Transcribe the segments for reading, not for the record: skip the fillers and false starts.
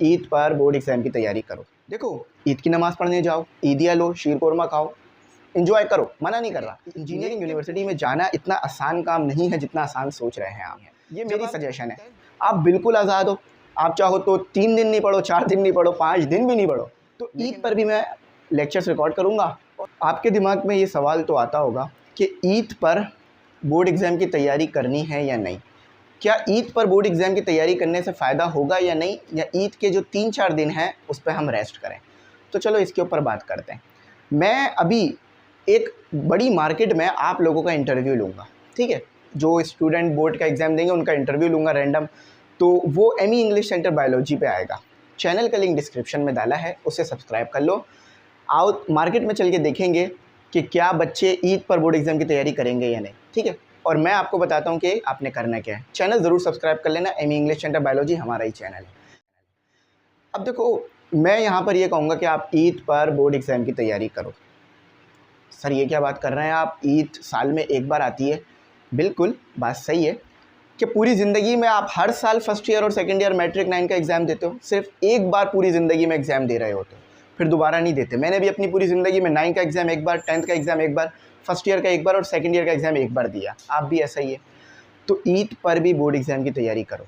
ईद पर board exam की तैयारी करो। देखो, ईद की नमाज़ पढ़ने जाओ, ईदिया लो, शीर कोरमा खाओ, एंजॉय करो, मना नहीं कर रहा। इंजीनियरिंग यूनिवर्सिटी में जाना इतना आसान काम नहीं है जितना आसान सोच रहे हैं आप। ये मेरी सजेशन है। आप बिल्कुल आज़ाद हो, आप चाहो तो 3 दिन नहीं पढ़ो, 4 दिन नहीं पढ़ो, 5 दिन भी नहीं पढ़ो। तो ईद पर भी मैं लेक्चर्स रिकॉर्ड करूँगा। और आपके दिमाग में ये सवाल तो आता होगा कि ईद पर बोर्ड एग्ज़ाम की तैयारी करनी है या नहीं? क्या ईद पर बोर्ड एग्ज़ाम की तैयारी करने से फ़ायदा होगा या नहीं, या ईद के जो 3-4 दिन हैं उस पे हम रेस्ट करें? तो चलो इसके ऊपर बात करते हैं। मैं अभी एक बड़ी मार्केट में आप लोगों का इंटरव्यू लूँगा, ठीक है? जो स्टूडेंट बोर्ड का एग्ज़ाम देंगे उनका इंटरव्यू लूँगा रैंडम, तो वो एमी इंग्लिश सेंटर बायोलॉजी पे आएगा। चैनल का लिंक डिस्क्रिप्शन में डाला है, उसे सब्सक्राइब कर लो। आओ मार्केट में चल के देखेंगे कि क्या बच्चे ईद पर बोर्ड एग्ज़ाम की तैयारी करेंगे या नहीं, ठीक है? और मैं आपको बताता हूँ कि आपने करना क्या है। चैनल ज़रूर सब्सक्राइब कर लेना, एमी इंग्लिश सेंटर बायोलॉजी हमारा ही चैनल है। अब देखो, मैं यहाँ पर ये कहूँगा कि आप ईद पर बोर्ड एग्ज़ाम की तैयारी करो। सर ये क्या बात कर रहे हैं आप, ईद साल में एक बार आती है। बिल्कुल, बात सही है कि पूरी ज़िंदगी में आप हर साल फर्स्ट ईयर और सेकंड ईयर मैट्रिक 9 का एग्ज़ाम देते हो, सिर्फ एक बार पूरी ज़िंदगी में एग्ज़ाम दे रहे होते हो, फिर दोबारा नहीं देते। मैंने भी अपनी पूरी ज़िंदगी में 9 का एग्ज़ाम एक बार, 10th का एग्ज़ाम एक बार, फर्स्ट ईयर का एक बार और सेकंड ईयर का एग्ज़ाम एक बार दिया। आप भी ऐसा ही है। तो ईद पर भी बोर्ड एग्ज़ाम की तैयारी करो।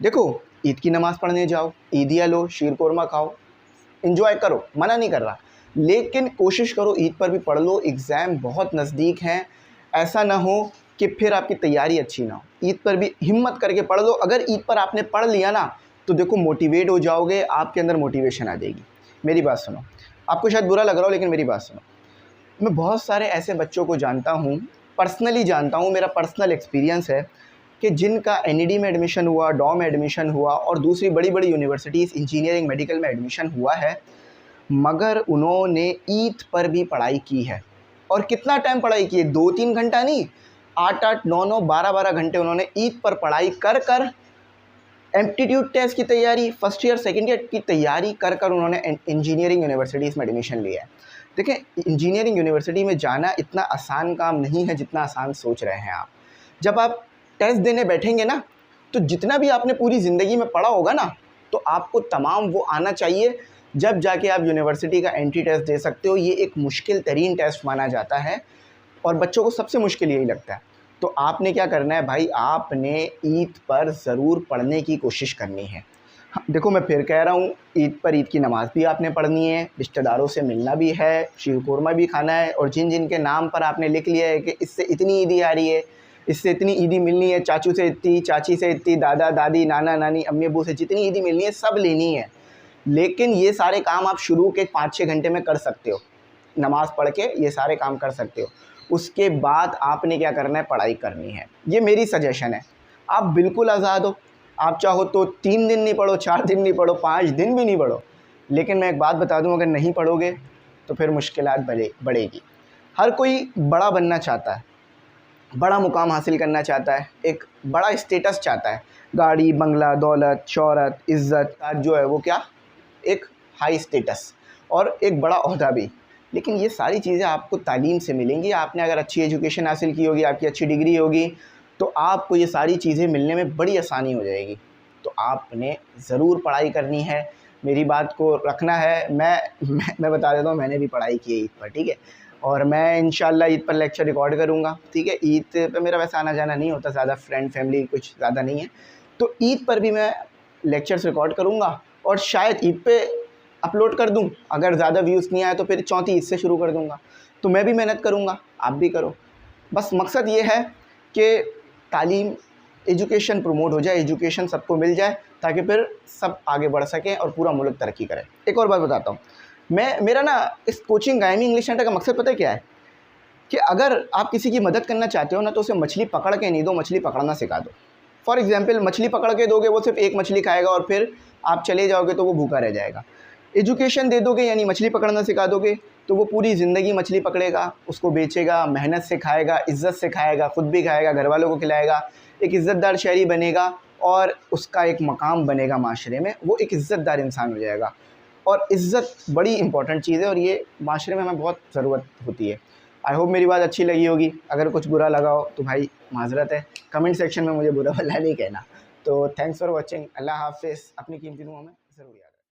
देखो, ईद की नमाज़ पढ़ने जाओ, ईदिया लो, शीर कोरमा खाओ, एंजॉय करो, मना नहीं कर रहा। लेकिन कोशिश करो ईद पर भी पढ़ लो, एग्ज़ाम बहुत नज़दीक हैं। ऐसा ना हो कि फिर आपकी तैयारी अच्छी ना हो। ईद पर भी हिम्मत करके पढ़ लो। अगर ईद पर आपने पढ़ लिया ना, तो देखो मोटिवेट हो जाओगे, आपके अंदर मोटिवेशन आ जाएगी। मेरी बात सुनो, आपको शायद बुरा लग रहा हो लेकिन मेरी बात सुनो। मैं बहुत सारे ऐसे बच्चों को जानता हूँ, पर्सनली जानता हूँ, मेरा पर्सनल एक्सपीरियंस है कि जिनका एनईडी में एडमिशन हुआ, डॉ में एडमिशन हुआ और दूसरी बड़ी-बड़ी यूनिवर्सिटीज़ इंजीनियरिंग, मेडिकल में एडमिशन हुआ है, मगर उन्होंने ईद पर भी पढ़ाई की है। और कितना टाइम पढ़ाई की है? 2-3 घंटा नहीं, 8-8, 9-9, 12-12 घंटे उन्होंने ईद पर पढ़ाई कर कर एप्टीट्यूड टेस्ट की तैयारी, फर्स्ट ईयर, सेकंड ईयर की तैयारी कर कर उन्होंने इंजीनियरिंग यूनिवर्सिटीज़ में एडमिशन लिया है। देखें, इंजीनियरिंग यूनिवर्सिटी में जाना इतना आसान काम नहीं है जितना आसान सोच रहे हैं आप। जब आप टेस्ट देने बैठेंगे ना, तो जितना भी आपने पूरी ज़िंदगी में पढ़ा होगा ना, तो आपको तमाम वो आना चाहिए, जब जाके आप यूनिवर्सिटी का एंट्री टेस्ट दे सकते हो। ये एक मुश्किल तरीन टेस्ट माना जाता है और बच्चों को सबसे मुश्किल यही लगता है। तो आपने क्या करना है भाई, आपने ईद पर ज़रूर पढ़ने की कोशिश करनी है। हाँ, देखो मैं फिर कह रहा हूँ, ईद पर ईद की नमाज़ भी आपने पढ़नी है, रिश्तेदारों से मिलना भी है, शीर कोरमा भी खाना है, और जिन जिन के नाम पर आपने लिख लिया है कि इससे इतनी ईदी आ रही है, इससे इतनी ईदी मिलनी है, चाचू से इतनी, चाची से इतनी, दादा दादी, नाना नानी, अम्मी अब्बू से जितनी ईदी मिलनी है सब लेनी है। लेकिन ये सारे काम आप शुरू के 5-6 घंटे में कर सकते हो, नमाज़ पढ़ के ये सारे काम कर सकते हो। उसके बाद आपने क्या करना है, पढ़ाई करनी है। ये मेरी सजेशन है। आप बिल्कुल आज़ाद हो, आप चाहो तो 3 दिन नहीं पढ़ो, 4 दिन नहीं पढ़ो, 5 दिन भी नहीं पढ़ो। लेकिन मैं एक बात बता दूं, अगर नहीं पढ़ोगे तो फिर मुश्किलात बढ़ेगी। हर कोई बड़ा बनना चाहता है, बड़ा मुकाम हासिल करना चाहता है, एक बड़ा स्टेटस चाहता है, गाड़ी, बंगला, दौलत, शोहरत, इज़्ज़त, जो है वो क्या, एक हाई स्टेटस और एक बड़ा ओहदा भी। लेकिन ये सारी चीज़ें आपको तालीम से मिलेंगी। आपने अगर अच्छी एजुकेशन हासिल की होगी, आपकी अच्छी डिग्री होगी, तो आपको ये सारी चीज़ें मिलने में बड़ी आसानी हो जाएगी। तो आपने ज़रूर पढ़ाई करनी है, मेरी बात को रखना है। मैं बता देता हूँ, मैंने भी पढ़ाई की है ईद पर, ठीक है? और मैं इंशाल्लाह ईद पर लेक्चर रिकॉर्ड करूँगा, ठीक है? ईद पे मेरा वैसे आना जाना नहीं होता ज़्यादा, फ्रेंड फैमिली कुछ ज़्यादा नहीं है। तो ईद पर भी मैं लेक्चर्स रिकॉर्ड करूँगा और शायद ईद पे अपलोड कर दूँ। अगर ज़्यादा व्यूज़ नहीं आए तो फिर चौथी ईद से शुरू कर दूँगा। तो मैं भी मेहनत करूँगा, आप भी करो। बस मकसद ये है कि तालीम, एजुकेशन प्रमोट हो जाए, एजुकेशन सबको मिल जाए, ताकि फिर सब आगे बढ़ सकें और पूरा मुल्क तरक्की करे। एक और बात बताता हूँ, मेरा ना इस कोचिंग एमी इंग्लिश सेंटर का मकसद पता है क्या है? कि अगर आप किसी की मदद करना चाहते हो ना, तो उसे मछली पकड़ के नहीं दो, मछली पकड़ना सिखा दो। फॉर एग्जाम्पल, मछली पकड़ के दोगे, वो सिर्फ एक मछली खाएगा और फिर आप चले जाओगे तो वो भूखा रह जाएगा। एजुकेशन दे दोगे यानी मछली पकड़ना सिखा दोगे, तो वो पूरी ज़िंदगी मछली पकड़ेगा, उसको बेचेगा, मेहनत से खाएगा, इज़्ज़त से खाएगा, ख़ुद भी खाएगा, घर वालों को खिलाएगा, एक इज़्ज़तदार शहरी बनेगा और उसका एक मकाम बनेगा माशरे में, वो एक इज़्ज़तदार इंसान हो जाएगा। और इज़्ज़त बड़ी इंपॉर्टेंट चीज़ है और ये माशरे में हमें बहुत ज़रूरत होती है। आई होप मेरी बात अच्छी लगी होगी। अगर कुछ बुरा लगा हो तो भाई माज़रत है, कमेंट सेक्शन में मुझे बुरा भला नहीं कहना। तो थैंक्स फॉर वॉचिंग। अल्लाह हाफ़िज़। अपनी कीमती दुआओं में ज़रूर याद रखें।